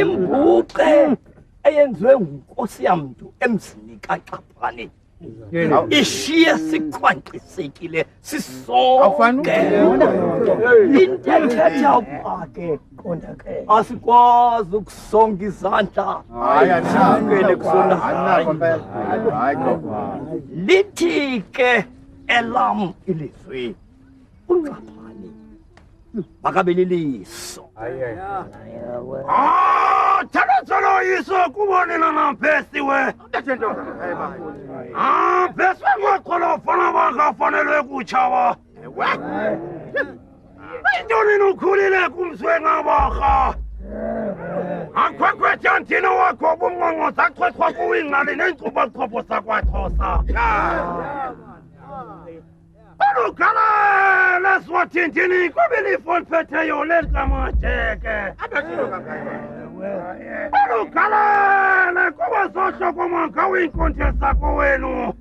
imbuqe eyenziwe nguNkosi yamntu emzini kaXaphane ishiye sikhwankqisekile sisonke into ethetha ukuba ke qonda ke asikwazi ukusonga izandla hayi kusona lithi ke elam ilizwi uNxaphane makabeliliso thana yiso kubonela nampesiwe peswe ngoqola fana bakafanelwe kutshawa intoni nukhulile kumzwe ngabarha akhwekhwetha nthina wakho ubumnqonqoza achwechwa kuwingqali neenkcubachopho sakwaXhosa Olukhala swathintini kubilifo liphetheyo lelikamajeke olukhala kuba zohloko manka uyinkonthi sakho wenu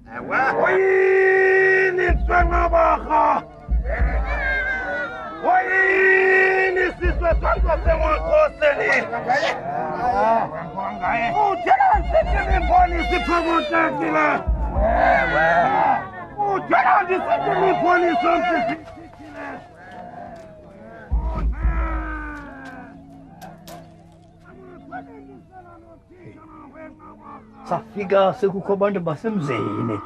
oyini nswengabarha oyini siswe sonke semaXhoseni uthela nsithi imponi siphomotekile uthela ndisithi imponi somsisi safika sekukho abantu basemzini